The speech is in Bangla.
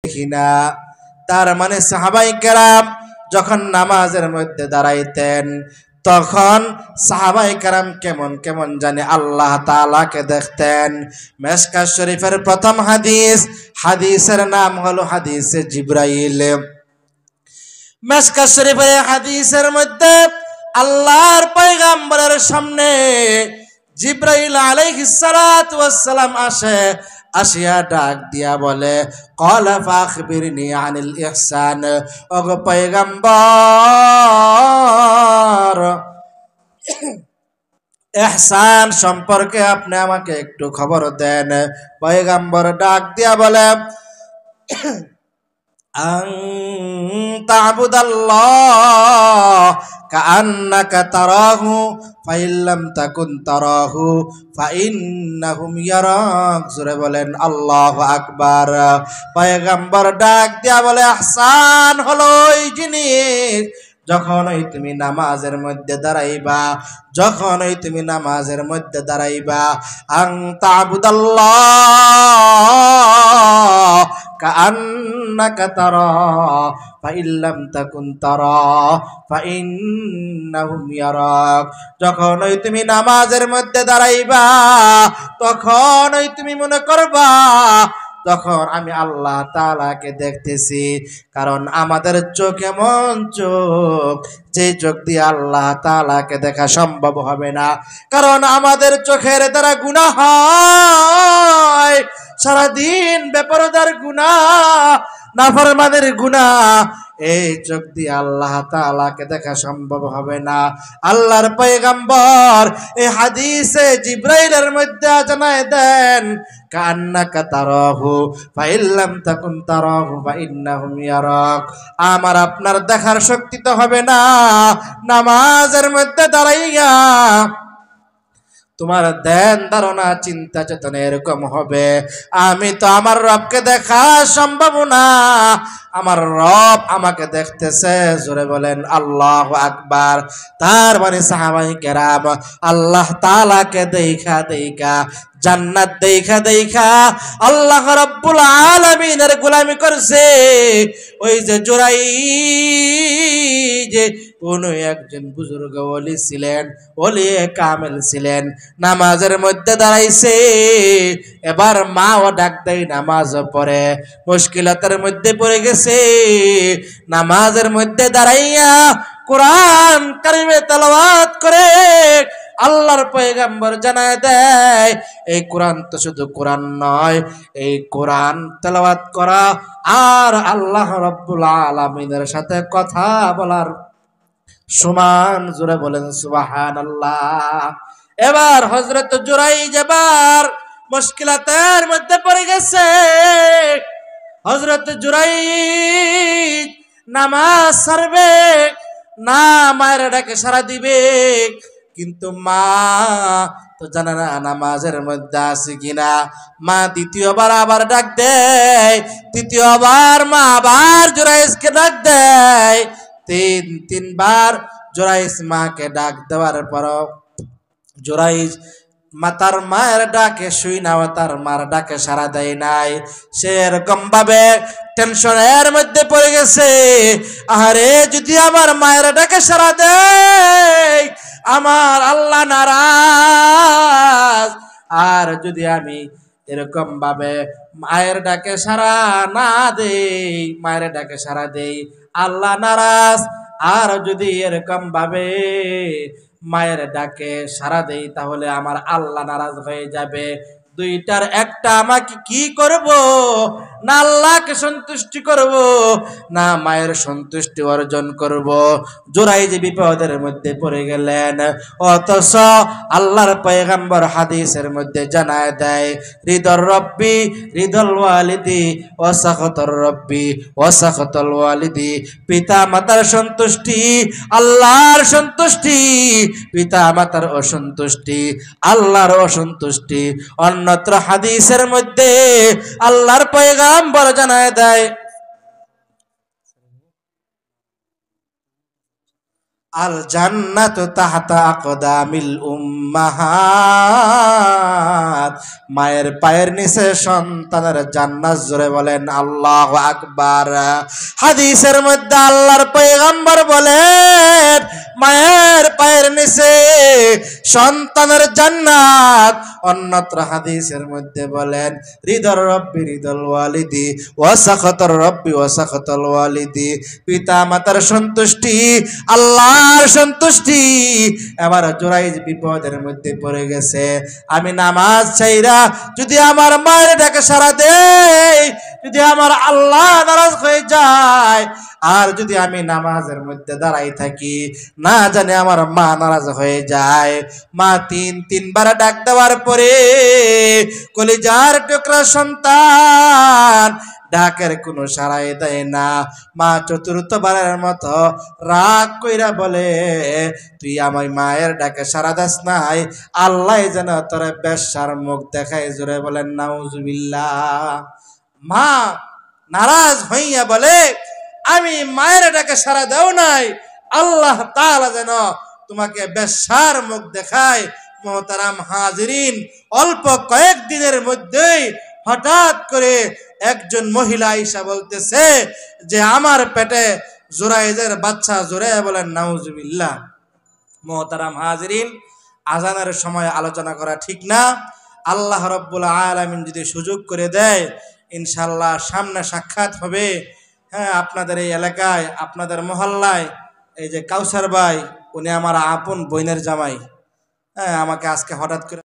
দেখি না। তার মানে সাহাবায়ে কেরাম যখন নামাজের মধ্যে দাঁড়াইতেন তখন সাহাবায়ে কেরাম কেমন কেমন জানি আল্লাহ তাআলাকে দেখতেন। মিশকাত শরীফের প্রথম হাদিসের নাম হলো হাদিসে জিবরাইল। মিশকাত শরীফের হাদিসের মধ্যে আল্লাহর পয়গম্বরের সামনে জিবরাইল আলাইহিস সালাতু ওয়াস সালাম আসিয়া ডাক দিয়া বলে, ক্বালা ফাখবিরনি আনিল ইহসান। ওগো পয়গম্বর, ইহসান সম্পর্কে আপনি আমাকে একটু খবর দেন। পয়গম্বর ডাক দিয়া বলে, তা'বুদাল্লাহ কাআন্নাকা তারাহু ফাইল্লাম তাকুন তারাহু ফাইন্নাহুম ইয়ারাক। জোরে বলেন আল্লাহু আকবার। পয়গম্বর ডাক দিয়া বলে, ইহসান হলো ওই জিনিস যখনই তুমি নামাজের মধ্যে দাঁড়াইবা, আন তা'বুদাল্লাহ কাআন্নাকা তারা ফাইল্লাম তাকুন তারা ফাইন্নাহুম ইয়ারাক। যখনই তুমি নামাজের মধ্যে দাঁড়াইবা তখনই তুমি মনে করবা তখন আমি আল্লাহ তাআলাকে দেখতেছি। কারণ আমাদের চোখ এমন চোখ, যে চোখ দিয়ে আল্লাহ তাআলাকে দেখা সম্ভব হবে না। কারণ আমাদের চোখের দ্বারা গুনাহ হয়, সারাদিন বেপরদার গুনাহ, নাফরমানের গুনাহ। এই চোখ দিয়ে আল্লাহ তাআলাকে দেখা সম্ভব হবে না। আল্লাহর পয়গম্বর এই হাদিসে জিবরাইলের মধ্যে জানায় দেন, কান্নাকা তারাহু ফাইল্লাম তাকুন তারাহু ফাইন্নাহুম ইয়ারাক। আমার আপনার দেখার শক্তি তো হবে না, নামাজের মধ্যে দাঁড়াইয়া তোমার ধ্যান ধারণা চিন্তা চেতনা এরকম হবে, আমি তো আমার রবকে দেখা সম্ভব না, আমার রব আমাকে দেখতেছে। জোরে বলেন আল্লাহু আকবার। তার মানে সাহাবায়ে কেরাম আল্লাহ তাআলাকে দেখা জান্নাত দেখা আল্লাহ রাব্বুল আলামিনের গোলামি করছে। ওই যে জোরাই যে কোন একজন বুজুর্গ ওলি ছিলেন, ওলি কামেল ছিলেন, নামাজের মধ্যে দাঁড়াইছে। এবার মাও ডাক দেয়, নামাজ পড়ে মুশকিলাতের মধ্যে পড়ে গেছে। নামাজের মধ্যে দাঁড়াইয়া কোরআন কারিমে তেলাওয়াত করে আল্লাহর পয়গম্বর জানায় দেয়, এই কোরআন তো শুধু কোরআন নয়, এই কোরআন তেলাওয়াত করা আর আল্লাহ রাব্বুল আলামিনের সাথে কথা বলার সমান। জোরে বলেন সুবহানাল্লাহ। এবার হযরত জুরাইজ এবার মুশকিলাতের মধ্যে পড়ে গেছে। হযরত জুরাইজ নামাজ ছাড়বে না, মায়ের ডাকে সাড়া দিবে, কিন্তু মা তো জানে না নামাজের মধ্যে আছে কিনা। মা দ্বিতীয়বার আবার ডাক দেয়, তৃতীয়বার মা আবার জুরাইজকে ডাক দেয়। তিনবার জুরাইজ মাকে ডাক দেওয়ার পর জুরাইজ তার মায়ের ডাকে শুই না, তার মার ডাকে সাড়া দেয় নাই। সে এরকম ভাবে টেনশনের মধ্যে পড়ে গেছে, আরে যদি আমার মায়ের ডাকে সাড়া দেয় আমার আল্লাহ নারাজ, আর যদি আমি এরকম ভাবে মায়ের ডাকে সাড়া না দেই, মায়ের ডাকে সাড়া দেই আল্লাহ নারাজ, আর যদি এরকম ভাবে মায়ের ডাকে সাড়া দেই তাহলে আমার আল্লাহ নারাজ হয়ে যাবে। দুইটার একটা আমাকে কি করব? না আল্লাহকে সন্তুষ্টি করব, না মায়ের সন্তুষ্টি অর্জন করব। জুরাইজ বিপদের মধ্যে পড়ে গেলেন। অথচ আল্লাহর পয়গম্বর হাদিসের মধ্যে জানায় দেয়, রিদর রব্বি রিদল ওয়ালিদি ওয়া সাখাতুর রব্বি ওয়া সাখাতুল ওয়ালিদি। পিতা মাতার সন্তুষ্টি আল্লাহর সন্তুষ্টি, পিতা মাতার অসন্তুষ্টি আল্লাহর অসন্তুষ্টি। অন্যত্র হাদিসের মধ্যে আল্লাহর পয়গম্বর জানায় দেয়, আল জান্নাতু তাহতা আকদামিল উম্মাহাত, মায়ের পায়ের নিচে সন্তানের জান্নাত। জোরে বলেন আল্লাহু আকবার। হাদিসের মধ্যে আল্লাহর পয়গম্বর বলেন মায়ের পায়ের নিচে সন্তানের জান্নাত। অন্যত্র হাদিসের মধ্যে বলেন রিদর রব্বি রিদল ওয়ালিদি ওয়া সাখাতার রব্বি ওয়া সাখাতাল ওয়ালিদি, পিতা মাতার সন্তুষ্টি আল্লাহর সন্তুষ্টি। এবার জোরাইজ বিপদের মধ্যে পড়ে গেছে, আমি নামাজ চাইরা যদি আমার মায়ের ডাকে সাড়া দেই, যদি আমার আল্লাহ নারাজ হয়ে যায়, আর যদি আমি নামাজের মধ্যে দাঁড়াই থাকি, না জানে আমার মা নারাজ হয়ে যায়। মা তিনবার ডাক দেওয়ার পরে কলিজার টুকরা সন্তান ডাকের কোনো সাড়াই দেয় না। মা চতুর্থবারের মতো রাগ কইরা বলে, তুই আমার মায়ের ডাকে সাড়া দাস নাই, আল্লাহ যেন তোর বেশ্যার মুখ দেখায়। জোরে বলেন নাউজুবিল্লাহ। মা নারাজ হইয়া বলে, আমি মায়ের ডাকে সাড়া দেও নাই, আল্লাহ তাআলা যেন তোমাকে বেশ্যার মুখ দেখায়। মোহতারাম হাজিরিন, অল্প কয়েকদিনের মধ্যেই হঠাৎ করে একজন মহিলা আয়েশা বলতেছে যে আমার পেটে জুরাইজের বাচ্চা। জোরে বলেন নাউজুবিল্লাহ। মোহতারাম হাজিরিন, আজানের সময় আলোচনা করা ঠিক না। আল্লাহ রাব্বুল আলামিন যদি সুযোগ করে দেয়, ইনশাআল্লাহ সামনে সাক্ষাৎ হবে। হ্যাঁ, আপনাদের এই এলাকায়, আপনাদের মহল্লায় এই যে কাউসার ভাই, উনি আমার আপন বোনের জামাই। হ্যাঁ, আমাকে আজকে হঠাৎ করে